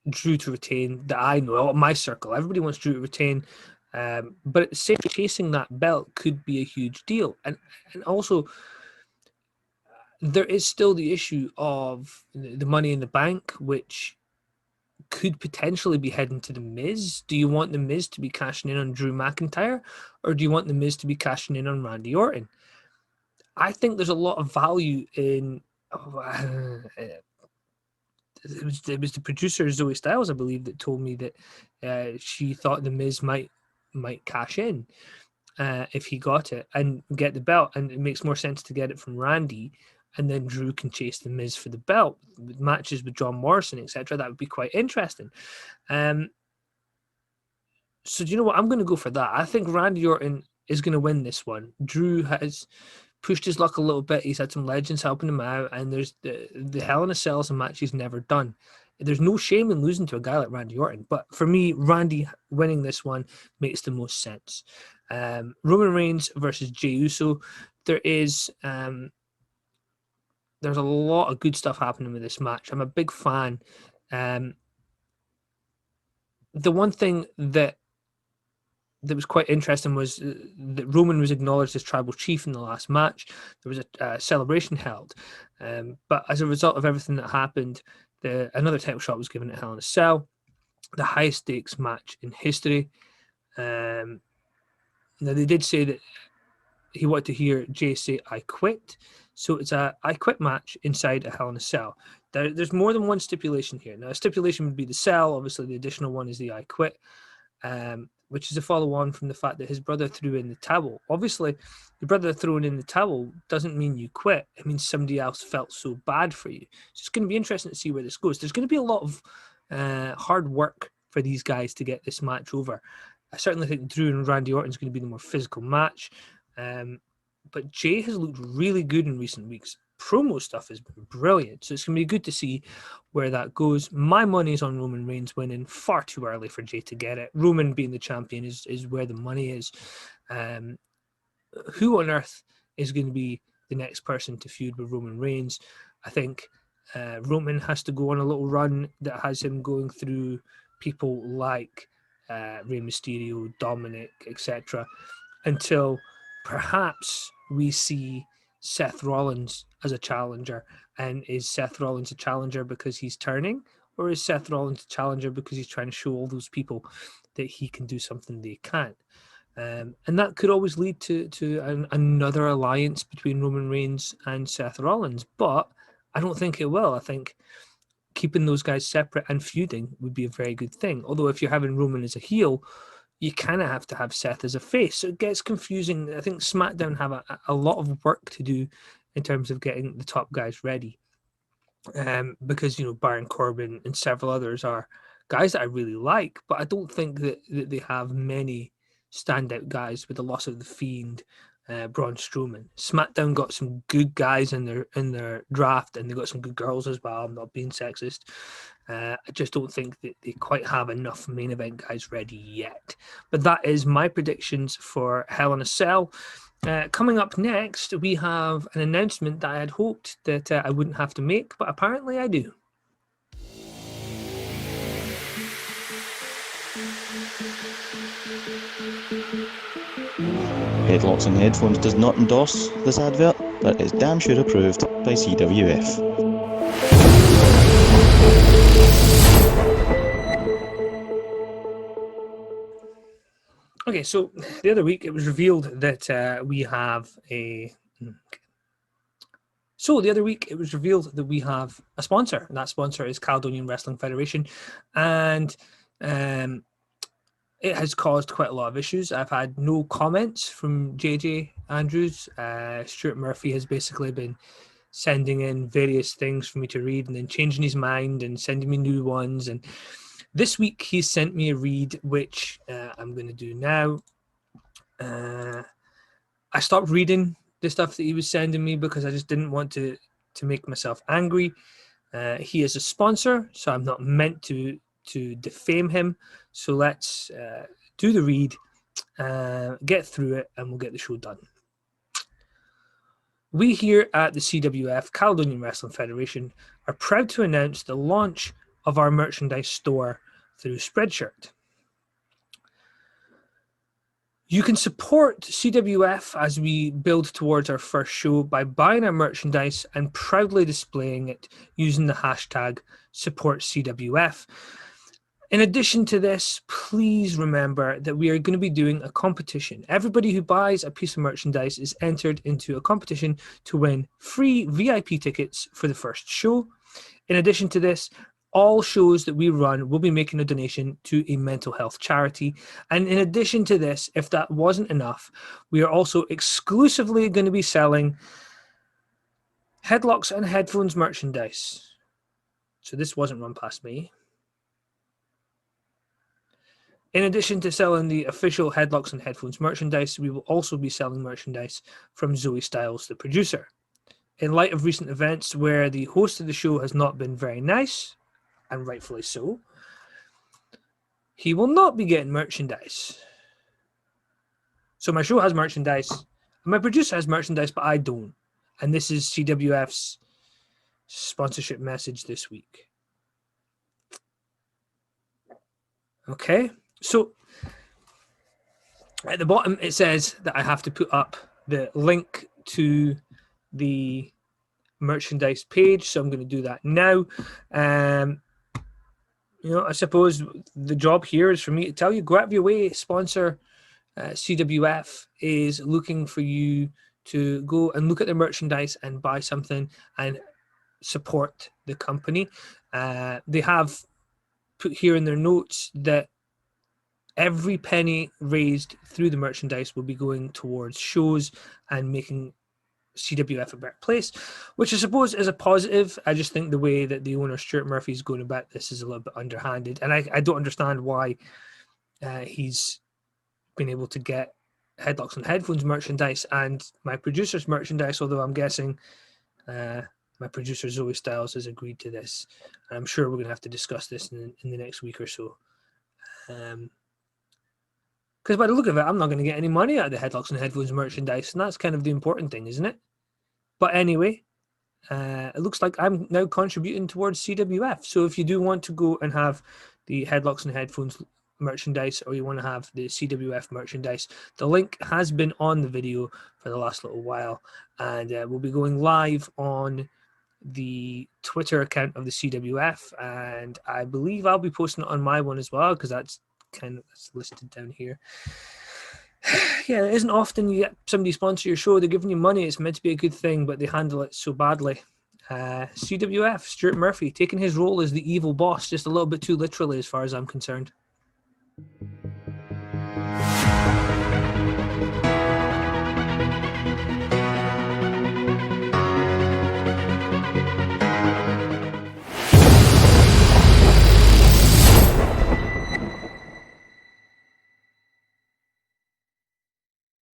Drew to retain, that I know, my circle. Everybody wants Drew to retain. But at the same time, chasing that belt could be a huge deal. And also, there is still the issue of the Money in the Bank, which could potentially be heading to The Miz. Do you want The Miz to be cashing in on Drew McIntyre, or do you want The Miz to be cashing in on Randy Orton? I think there's a lot of value in... it was the producer, Zoe Styles, I believe, that told me that she thought The Miz might cash in if he got it and get the belt, and it makes more sense to get it from Randy, and then Drew can chase The Miz for the belt with matches with John Morrison, etc. That would be quite interesting. So do you know what? I'm going to go for that. I think Randy Orton is going to win this one. Drew has pushed his luck a little bit. He's had some legends helping him out, and there's the Hell in a Cell is a match he's never done. There's no shame in losing to a guy like Randy Orton, but for me, Randy winning this one makes the most sense. Roman Reigns versus Jey Uso. There's a lot of good stuff happening with this match. I'm a big fan. The one thing that was quite interesting was that Roman was acknowledged as tribal chief in the last match. There was a celebration held. But as a result of everything that happened, another title shot was given at Hell in a Cell, the highest stakes match in history. Now, they did say that he wanted to hear Jay say, "I quit." So it's a I quit match inside a Hell in a Cell. There's more than one stipulation here. Now, a stipulation would be the cell. Obviously, the additional one is the I quit. Which is a follow-on from the fact that his brother threw in the towel. Obviously, your brother throwing in the towel doesn't mean you quit. It means somebody else felt so bad for you. So it's going to be interesting to see where this goes. There's going to be a lot of hard work for these guys to get this match over. I certainly think Drew and Randy Orton is going to be the more physical match. But Jay has looked really good in recent weeks. promo stuff has been brilliant. So it's going to be good to see where that goes. My money's on Roman Reigns winning. Far too early for Jay to get it. Roman being the champion is where the money is. Who on earth is going to be the next person to feud with Roman Reigns? I think Roman has to go on a little run that has him going through people like Rey Mysterio, Dominic, etc., until perhaps we see Seth Rollins as a challenger. And is Seth Rollins a challenger because he's turning, or is Seth Rollins a challenger because he's trying to show all those people that he can do something they can't? And that could always lead to another alliance between Roman Reigns and Seth Rollins. But I don't think it will. I think keeping those guys separate and feuding would be a very good thing. Although if you're having Roman as a heel, you kind of have to have Seth as a face. So it gets confusing. I think SmackDown have a lot of work to do in terms of getting the top guys ready. Because, Baron Corbin and several others are guys that I really like, but I don't think that they have many standout guys with the loss of The Fiend, Braun Strowman. SmackDown got some good guys in their draft, and they got some good girls as well. I'm not being sexist. I just don't think that they quite have enough main event guys ready yet. But that is my predictions for Hell in a Cell. Coming up next, we have an announcement that I had hoped that I wouldn't have to make, but apparently I do. Headlocks and Headphones does not endorse this advert, but is damn sure approved by CWF. Okay, so the other week it was revealed that we have a... So the other week it was revealed that we have a sponsor, and that sponsor is Caledonian Wrestling Federation, and it has caused quite a lot of issues. I've had no comments from JJ Andrews. Stuart Murphy has basically been sending in various things for me to read and then changing his mind and sending me new ones. And this week he sent me a read, which I'm going to do now. I stopped reading the stuff that he was sending me because I just didn't want to make myself angry. He is a sponsor, so I'm not meant to defame him. So let's do the read, get through it, and we'll get the show done. We here at the CWF, Caledonian Wrestling Federation, are proud to announce the launch of our merchandise store through Spreadshirt. You can support CWF as we build towards our first show by buying our merchandise and proudly displaying it using the hashtag #SupportCWF. In addition to this, please remember that we are going to be doing a competition. Everybody who buys a piece of merchandise is entered into a competition to win free VIP tickets for the first show. In addition to this, all shows that we run will be making a donation to a mental health charity. And in addition to this, if that wasn't enough, we are also exclusively going to be selling Headlocks and Headphones merchandise. So this wasn't run past me. In addition to selling the official Headlocks and Headphones merchandise, we will also be selling merchandise from Zoe Styles, the producer. In light of recent events where the host of the show has not been very nice, and rightfully so, he will not be getting merchandise. So my show has merchandise, and my producer has merchandise, but I don't. And this is CWF's sponsorship message this week. Okay, so at the bottom it says that I have to put up the link to the merchandise page, so I'm going to do that now. I suppose the job here is for me to tell you, go out of your way. Sponsor CWF is looking for you to go and look at their merchandise and buy something and support the company. They have put here in their notes that every penny raised through the merchandise will be going towards shows and making CWF a better place, which I suppose is a positive. I just think the way that the owner, Stuart Murphy, is going about this is a little bit underhanded. And I don't understand why he's been able to get Headlocks and Headphones merchandise and my producer's merchandise, although I'm guessing My producer Zoe Styles has agreed to this, and I'm sure we're going to have to discuss this in the next week or so. Because by the look of it, I'm not going to get any money out of the Headlocks and Headphones merchandise, and that's kind of the important thing, isn't it? But anyway, it looks like I'm now contributing towards CWF. So if you do want to go and have the Headlocks and Headphones merchandise, or you want to have the CWF merchandise, the link has been on the video for the last little while, and we'll be going live on the Twitter account of the CWF, and I believe I'll be posting it on my one as well, because that's listed down here. Yeah, it isn't often you get somebody sponsor your show. They're giving you money. It's meant to be a good thing, but they handle it so badly. CWF, Stuart Murphy, taking his role as the evil boss just a little bit too literally as far as I'm concerned.